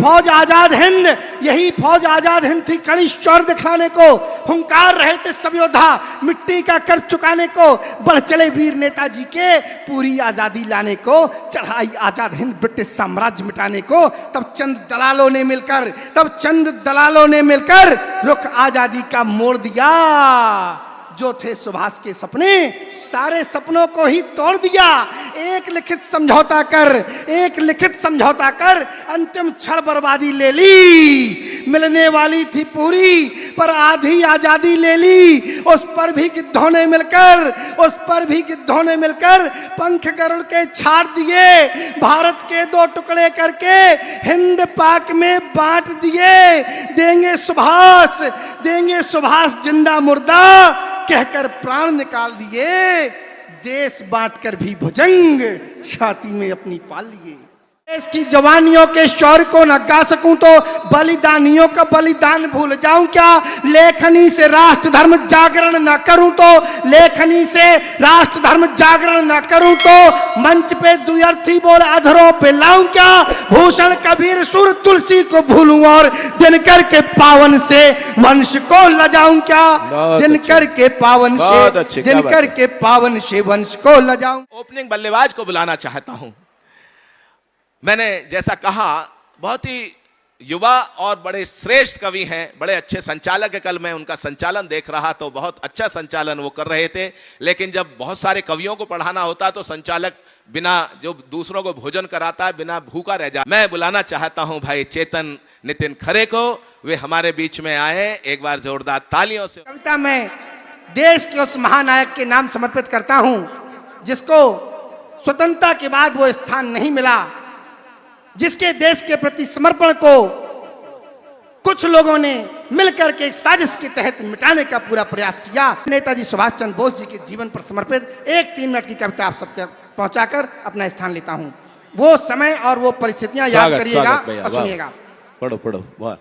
फौज आजाद हिंद, यही फौज आजाद हिंद थी कड़ी शौर्य दिखाने को, हुंकार रहे थे सब योद्धा मिट्टी का कर चुकाने को, बढ़ चले वीर नेताजी के पूरी आजादी लाने को, चढ़ाई आजाद हिंद ब्रिटिश साम्राज्य मिटाने को। तब चंद दलालों ने मिलकर रुख आजादी का मोड़ दिया, जो थे सुभाष के सपने सारे सपनों को ही तोड़ दिया। एक लिखित समझौता कर अंतिम क्षण बर्बादी ले ली, मिलने वाली थी पूरी पर आधी आजादी ले ली। उस पर भी गिद्धों ने मिलकर पंख गरुड़ के छाड़ दिए, भारत के दो टुकड़े करके हिंद पाक में बांट दिए। देंगे सुभाष जिंदा मुर्दा कहकर प्राण निकाल दिए, देश बांटकर भी भुजंग छाती में अपनी पाल लिए। देश की जवानियों के शौर्य को न गा सकूं तो बलिदानियों का बलिदान भूल जाऊं क्या? लेखनी से राष्ट्र धर्म जागरण न करूं तो मंच पे दुअर्थी बोल अधरों पे लाऊं क्या? भूषण कबीर सुर तुलसी को भूलूं और दिनकर के पावन से वंश को लजाऊं क्या? दिनकर के पावन से वंश को लजाऊं। ओपनिंग बल्लेबाज को बुलाना चाहता हूं। मैंने जैसा कहा बहुत ही युवा और बड़े श्रेष्ठ कवि हैं, बड़े अच्छे संचालक है। कल मैं उनका संचालन देख रहा तो बहुत अच्छा संचालन वो कर रहे थे, लेकिन जब बहुत सारे कवियों को पढ़ाना होता तो संचालक बिना जो दूसरों को भोजन कराता है बिना भूखा रह जाता। मैं बुलाना चाहता हूं भाई चेतन नितिन खरे को, वे हमारे बीच में आए। एक बार जोरदार तालियों से। कविता में देश के उस महानायक के नाम समर्पित करता हूं जिसको स्वतंत्रता के बाद वो स्थान नहीं मिला, जिसके देश के प्रति समर्पण को कुछ लोगों ने मिलकर के एक साजिश के तहत मिटाने का पूरा प्रयास किया। नेताजी सुभाष चंद्र बोस जी के जीवन पर समर्पित एक 3 मिनट की कविता आप सबके पहुंचाकर अपना स्थान लेता हूं। वो समय और वो परिस्थितियां याद करिएगा और सुनिएगा। पढ़ो वाह।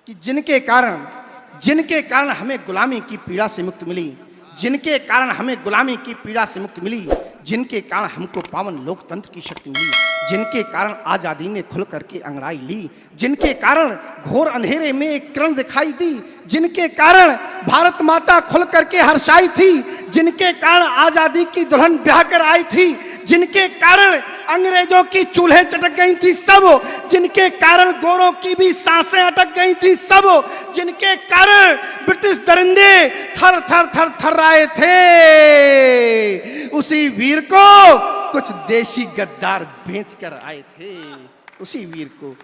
कि जिनके कारण हमें गुलामी की पीड़ा से मुक्ति मिली, जिनके कारण हमको पावन लोकतंत्र की शक्ति मिली, जिनके कारण आजादी ने खुल करके अंगड़ाई ली, जिनके कारण घोर अंधेरे में एक किरण दिखाई दी, जिनके कारण भारत माता खुल करके हर्षाई थी, जिनके कारण आजादी की दुल्हन ब्याह कर आई थी, जिनके कारण अंग्रेजों की चूल्हे चटक गई थी सब, जिनके कारण गोरों की भी सांसें अटक गई थी सब, जिनके कारण ब्रिटिश दरिंदे थर थर रहे थे, उसी वीर को कुछ देशी गद्दार बेच कर आए थे। उसी वीर को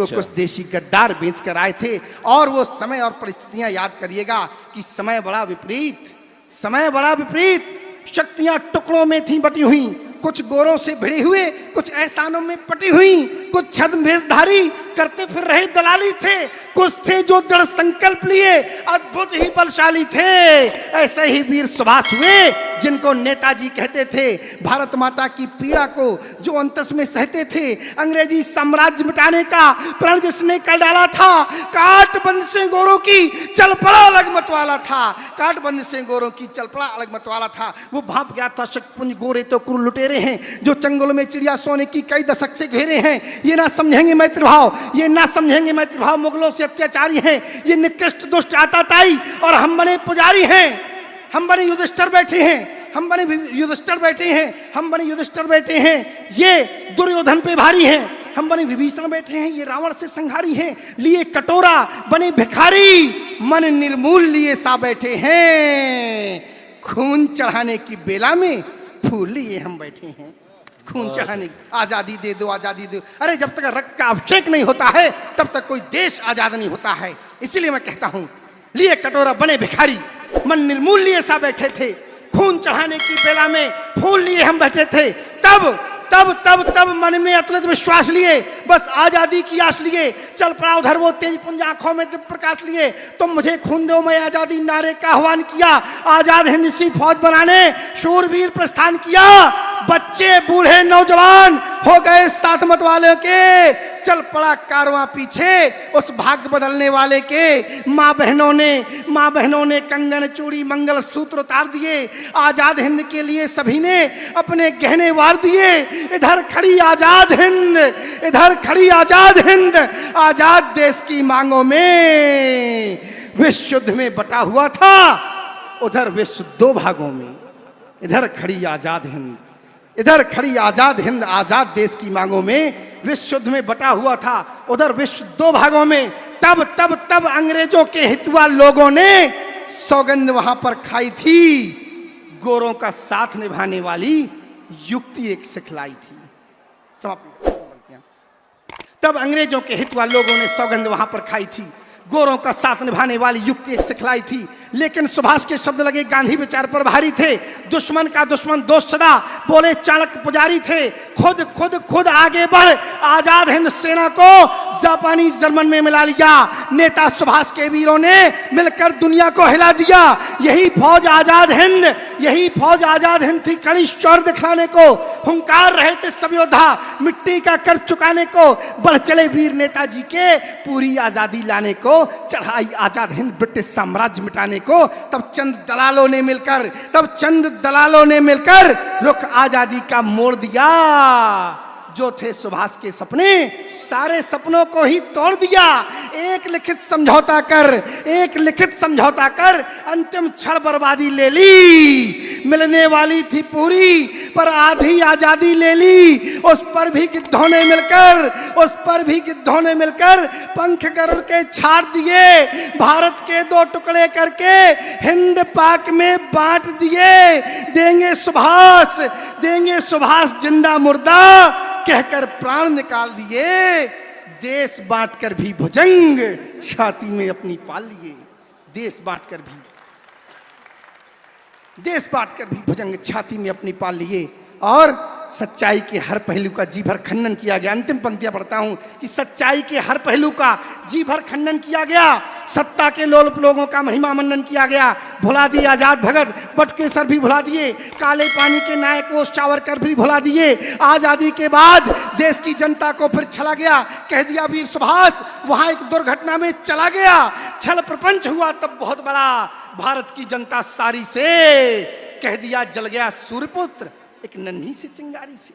कुछ देशी गद्दार बेच कर आए थे। और वो समय और परिस्थितियां याद करिएगा कि समय बड़ा विपरीत, शक्तियां टुकड़ों में थी बटी हुई, कुछ गोरों से भिड़ी हुए, कुछ एहसानों में पटी हुई, कुछ छद्म भेषधारी करते फिर रहे दलाली थे, कुछ थे जो दृढ़ संकल्प लिए अद्भुत ही बलशाली थे। ऐसे ही वीर सुभाष हुए जिनको नेताजी कहते थे। भारत माता की पीड़ा को जो अंतस में सहते थे, अंग्रेजी साम्राज्य मिटाने का प्रण जिसने कर डाला था, काटबंद से गोरों की चल पड़ा अलग मत वाला था, वो भाप गया था शक्तिपुंज गोरे तो क्रूर लुटेरे हैं, जो जंगलों में चिड़िया सोने की कई दशक से घेरे हैं। ये ना समझेंगे मैत्रीभाव मुगलों से अत्याचारी हैं, ये निकृष्ट दुष्ट आताताई और हम बने पुजारी हैं। हम बने युधिष्ठिर बैठे हैं, ये दुर्योधन पे भारी हैं। हम बने विभीषण बैठे हैं, ये रावण से संहारी हैं। लिए कटोरा बने भिखारी, मन निर्मूल लिए सा बैठे हैं। खून चढ़ाने की बेला में फूल लिए हम बैठे हैं। खून चढ़ाने, आजादी दे दो। अरे जब तक रक्त का अभिषेक नहीं होता है तब तक कोई देश आजाद नहीं होता है। इसीलिए मैं कहता हूं, लिए कटोरा बने भिखारी, मन निर्मूल लिए सा बैठे थे। खून चढ़ाने की बेला में फूल लिए हम बैठे थे। तब मन में अतुलित विश्वास लिए, बस आजादी की आस लिए। चल पड़ा उधर वो तेज पुंज आंखों में दिव्य प्रकाश लिए। तुम मुझे खून दो मैं आजादी नारे का आह्वान किया। आजाद हिंद सी फौज बनाने शूरवीर प्रस्थान किया। बच्चे बूढ़े नौजवान हो गए साथ मत वाले के, चल पड़ा कारवां पीछे उस भाग्य बदलने वाले के। माँ बहनों ने कंगन चूड़ी मंगल सूत्र उतार दिए, आजाद हिंद के लिए सभी ने अपने गहने वार दिए। इधर खड़ी आजाद हिंद, इधर खड़ी आजाद हिंद, आजाद देश की मांगों में विश्व युद्ध में बटा हुआ था, उधर विश्व दो भागों में। इधर खड़ी आजाद हिंद, इधर खड़ी आजाद हिंद, आजाद देश की मांगों में विश्व युद्ध में बटा हुआ था, उधर विश्व दो भागों में। तब अंग्रेजों के हितुआ लोगों ने सौगंध वहां पर खाई थी, गोरों का साथ निभाने वाली युक्ति एक सिखलाई थी। तब अंग्रेजों के हितुआ लोगों ने सौगंध वहां पर खाई थी, गोरों का साथ निभाने वाली युक्ति एक सिखलाई थी। लेकिन सुभाष के शब्द लगे गांधी विचार पर भारी थे, दुश्मन का दुश्मन दोस्त सदा, बोले चाणक्य पुजारी थे। खुद आगे बढ़, आजाद हिंद सेना को जापानी जर्मन में मिला लिया। नेता सुभाष के वीरों ने मिलकर दुनिया को हिला दिया। यही फौज आजाद हिंद थी, कड़ी शौर्य दिखलाने को हुंकार रहे थे सब योद्धा, मिट्टी का कर चुकाने को बढ़ चले वीर नेताजी के, पूरी आजादी लाने को चढ़ाई आजाद हिंद ब्रिटिश साम्राज्य मिटाने को। तब चंद दलालों ने मिलकर रुख आजादी का मोड़ दिया। जो थे सुभाष के सपने, सारे सपनों को ही तोड़ दिया। एक लिखित समझौता कर अंतिम क्षण बर्बादी ले ली। मिलने वाली थी पूरी, पर आधी आजादी ले ली। उस पर भी गिद्धों ने मिलकर पंख गरुड़ के छाड़ दिए। भारत के दो टुकड़े करके हिंद पाक में बांट दिए। देंगे सुभाष जिंदा मुर्दा कहकर प्राण निकाल दिए। देश बांटकर भी भुजंग छाती में अपनी पाल लिए। देश बांटकर भी भुजंग छाती में अपनी पाल लिए। और सच्चाई के हर पहलू का जी भर खंडन किया गया। अंतिम पंक्तियां पढ़ता हूं कि सच्चाई के हर पहलू का जी भर खंडन किया गया। सत्ता के लोलुप लोगों का महिमा मंडन किया गया। भुला दिए आजाद भगत, बटुकेश्वर भी भुला दिए। काले पानी के नायक वो सावरकर भी भुला दिए। आजादी के बाद देश की जनता को फिर छला गया। कह दिया वीर सुभाष वहां एक दुर्घटना में चला गया। छल प्रपंच हुआ तब बहुत बड़ा, भारत की जनता सारी से कह दिया जल गया सूर्यपुत्र एक नन्ही सी चिंगारी से।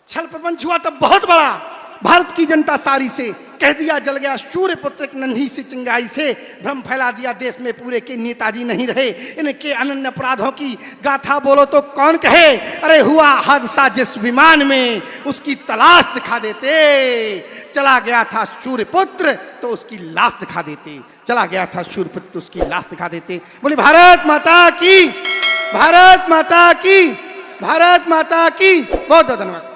छल प्रपंच हुआ तब बहुत बड़ा, भारत की जनता सारी से कह दिया जल गया सूर्यपुत्र एक नन्ही सी चिंगारी से। भ्रम फैला दिया देश में पूरे के नेताजी नहीं रहे। इनके अनन्य अपराधों की गाथा बोलो तो कौन कहे। अरे हुआ हादसा जिस विमान में, उसकी तलाश दिखा देते। चला गया था सूर्यपुत्र तो उसकी लाश दिखा देते। चला गया था सूर्यपुत्र तो उसकी लाश दिखा देते। बोले भारत माता की, भारत माता की, भारत माता की। बहुत बहुत धन्यवाद।